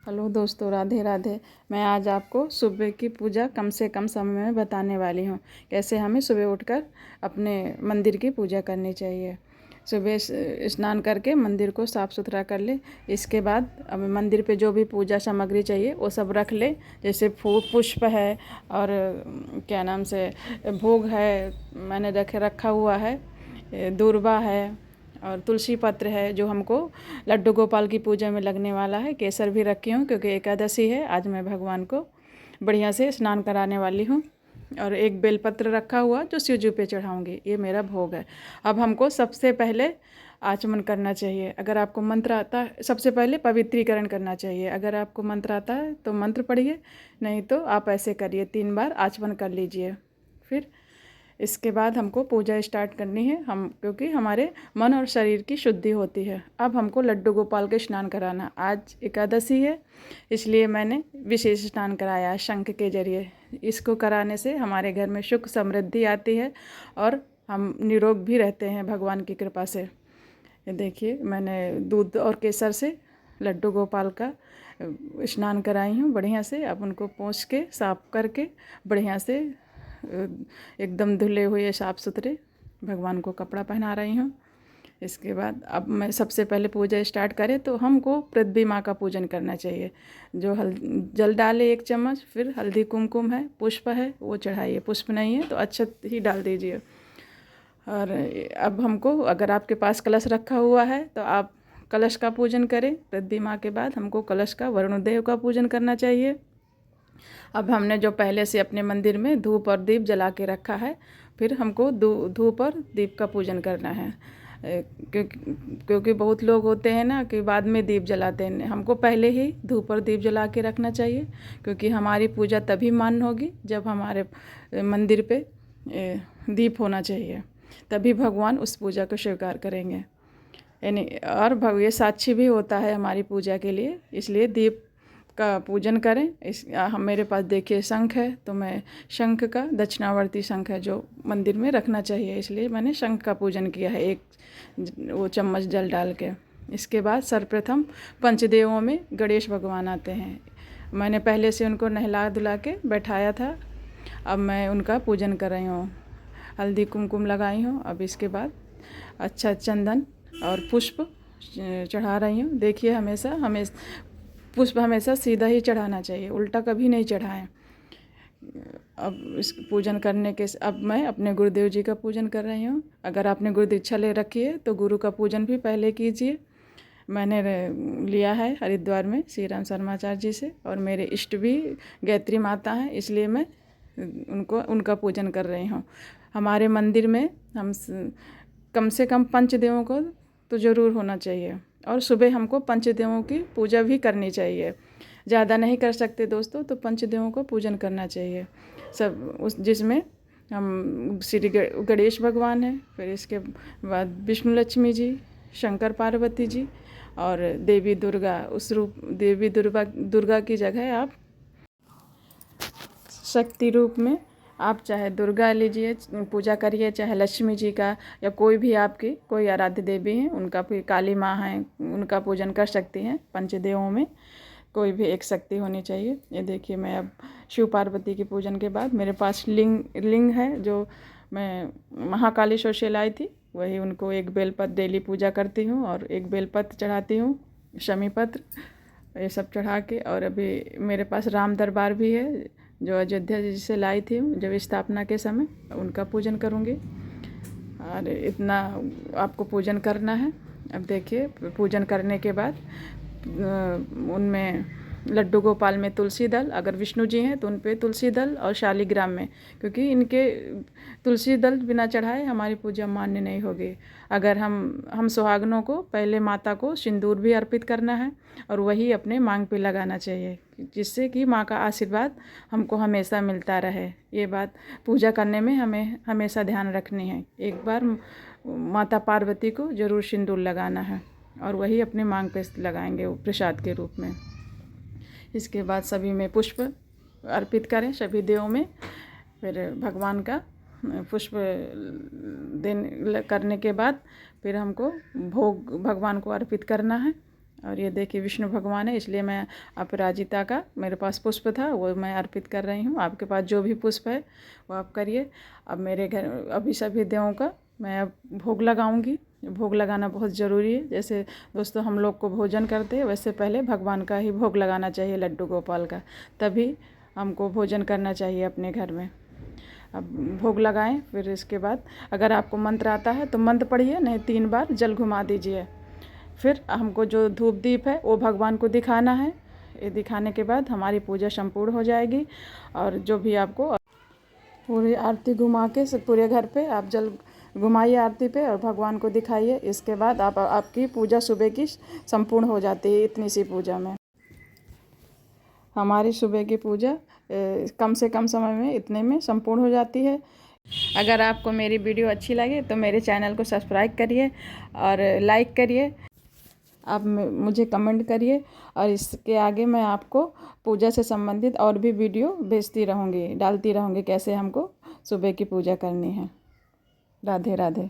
Hello दोस्तों, राधे राधे। मैं आज आपको सुबह की पूजा कम से कम समय में बताने वाली हूँ। कैसे हमें सुबह उठकर अपने मंदिर की पूजा करनी चाहिए। सुबह स्नान करके मंदिर को साफ़ सुथरा कर ले। इसके बाद अब मंदिर पे जो भी पूजा सामग्री चाहिए वो सब रख ले। जैसे फूल पुष्प है और क्या नाम से भोग है, मैंने रखा हुआ है। दूर्वा है और तुलसी पत्र है जो हमको लड्डू गोपाल की पूजा में लगने वाला है। केसर भी रखी हूँ क्योंकि एकादशी है। आज मैं भगवान को बढ़िया से स्नान कराने वाली हूँ। और एक बेलपत्र रखा हुआ जो शिव जी पे चढ़ाऊँगी, ये मेरा भोग है। अब हमको सबसे पहले आचमन करना चाहिए। अगर आपको मंत्र आता है, सबसे पहले पवित्रीकरण करना चाहिए। अगर आपको मंत्र आता है तो मंत्र पढ़िए, नहीं तो आप ऐसे करिए, 3 बार आचमन कर लीजिए। फिर इसके बाद हमको पूजा स्टार्ट करनी है, क्योंकि हमारे मन और शरीर की शुद्धि होती है। अब हमको लड्डू गोपाल के स्नान कराना। आज एकादशी है, इसलिए मैंने विशेष स्नान कराया है शंख के जरिए। इसको कराने से हमारे घर में सुख समृद्धि आती है और हम निरोग भी रहते हैं भगवान की कृपा से। ये देखिए, मैंने दूध और केसर से लड्डू गोपाल का स्नान कराई हूँ बढ़िया से। अब उनको पोंछ के साफ करके बढ़िया से एकदम धुले हुए साफ़ सुथरे भगवान को कपड़ा पहना रही हूँ। इसके बाद अब मैं सबसे पहले पूजा स्टार्ट करें तो हमको पृथ्वी माँ का पूजन करना चाहिए। जो जल डाले 1 चम्मच, फिर हल्दी कुमकुम है, पुष्प है वो चढ़ाइए। पुष्प नहीं है तो अक्षत ही डाल दीजिए। और अब हमको, अगर आपके पास कलश रखा हुआ है तो आप कलश का पूजन करें। पृथ्वी माँ के बाद हमको कलश का, वरुणदेव का पूजन करना चाहिए। अब हमने जो पहले से अपने मंदिर में धूप और दीप जला के रखा है, फिर हमको धूप और दीप का पूजन करना है। क्योंकि बहुत लोग होते हैं ना कि बाद में दीप जलाते हैं। हमको पहले ही धूप और दीप जला के रखना चाहिए, क्योंकि हमारी पूजा तभी मान्य होगी जब हमारे मंदिर पे दीप होना चाहिए, तभी भगवान उस पूजा को स्वीकार करेंगे। यानी और ये साक्षी भी होता है हमारी पूजा के लिए, इसलिए दीप का पूजन करें। हम मेरे पास देखिए शंख है, तो मैं शंख का, दक्षिणावर्ती शंख है जो मंदिर में रखना चाहिए, इसलिए मैंने शंख का पूजन किया है 1 वो चम्मच जल डाल के। इसके बाद सर्वप्रथम पंचदेवों में गणेश भगवान आते हैं। मैंने पहले से उनको नहला धुला के बैठाया था, अब मैं उनका पूजन कर रही हूँ। हल्दी कुमकुम लगाई हूँ। अब इसके बाद अच्छा चंदन और पुष्प चढ़ा रही हूँ। देखिए, हमें पुष्प हमेशा सीधा ही चढ़ाना चाहिए, उल्टा कभी नहीं चढ़ाएं। अब इस पूजन करने के अब मैं अपने गुरुदेव जी का पूजन कर रही हूँ। अगर आपने गुरु दीक्षा ले रखी है तो गुरु का पूजन भी पहले कीजिए। मैंने लिया है हरिद्वार में श्री राम शर्माचार्य जी से, और मेरे इष्ट भी गायत्री माता हैं, इसलिए मैं उनका पूजन कर रही हूँ। हमारे मंदिर में हम कम से कम पंचदेवों को तो ज़रूर होना चाहिए, और सुबह हमको पंचदेवों की पूजा भी करनी चाहिए। ज़्यादा नहीं कर सकते दोस्तों, तो पंचदेवों को पूजन करना चाहिए सब, उस जिसमें हम श्री गणेश भगवान हैं, फिर इसके बाद विष्णु लक्ष्मी जी, शंकर पार्वती जी और देवी दुर्गा। उस रूप देवी दुर्गा की जगह आप शक्ति रूप में आप चाहे दुर्गा लीजिए, पूजा करिए, चाहे लक्ष्मी जी का, या कोई भी आपकी कोई आराध्य देवी हैं उनका भी, काली माँ हैं उनका पूजन कर सकती हैं। पंचदेवों में कोई भी एक शक्ति होनी चाहिए। ये देखिए, मैं अब शिव पार्वती के पूजन के बाद मेरे पास लिंग है जो मैं महाकालेश्वर से लाई थी, वही उनको 1 बेलपत्र डेली पूजा करती हूँ और 1 बेलपत्र चढ़ाती हूँ, शमी पत्र, ये सब चढ़ा के। और अभी मेरे पास राम दरबार भी है जो अयोध्या जी से लाई थी जब स्थापना के समय, उनका पूजन करूँगी। और इतना आपको पूजन करना है। अब देखिए, पूजन करने के बाद उनमें लड्डू गोपाल में तुलसी दल, अगर विष्णु जी हैं तो उन पे तुलसी दल और शालिग्राम में, क्योंकि इनके तुलसी दल बिना चढ़ाए हमारी पूजा मान्य नहीं होगी। अगर हम सुहागनों को पहले माता को सिंदूर भी अर्पित करना है और वही अपने मांग पे लगाना चाहिए, जिससे कि माँ का आशीर्वाद हमको हमेशा मिलता रहे। ये बात पूजा करने में हमें हमेशा ध्यान रखनी है। एक बार माता पार्वती को ज़रूर सिंदूर लगाना है और वही अपने मांग पे लगाएंगे प्रसाद के रूप में। इसके बाद सभी में पुष्प अर्पित करें, सभी देवों में। फिर भगवान का पुष्प करने के बाद फिर हमको भोग भगवान को अर्पित करना है। और ये देखिए विष्णु भगवान है, इसलिए मैं अपराजिता का मेरे पास पुष्प था वो मैं अर्पित कर रही हूँ। आपके पास जो भी पुष्प है वो आप करिए। अब मेरे घर अभी सभी देवों का मैं अब भोग लगाऊंगी। भोग लगाना बहुत ज़रूरी है। जैसे दोस्तों हम लोग को भोजन करते हैं वैसे पहले भगवान का ही भोग लगाना चाहिए, लड्डू गोपाल का, तभी हमको भोजन करना चाहिए अपने घर में। अब भोग लगाएं। फिर इसके बाद अगर आपको मंत्र आता है तो मंत्र पढ़िए, नहीं 3 बार जल घुमा दीजिए। फिर हमको जो धूप दीप है वो भगवान को दिखाना है। ये दिखाने के बाद हमारी पूजा संपूर्ण हो जाएगी। और जो भी आपको पूरी आरती घुमा के पूरे घर पे आप जल घुमाइए आरती पे और भगवान को दिखाइए। इसके बाद आपकी पूजा सुबह की संपूर्ण हो जाती है। इतनी सी पूजा में हमारी सुबह की पूजा कम से कम समय में इतने में संपूर्ण हो जाती है। अगर आपको मेरी वीडियो अच्छी लगे तो मेरे चैनल को सब्सक्राइब करिए और लाइक करिए। आप मुझे कमेंट करिए और इसके आगे मैं आपको पूजा से संबंधित और भी वीडियो भेजती रहूँगी, डालती रहूँगी कैसे हमको सुबह की पूजा करनी है। राधे राधे।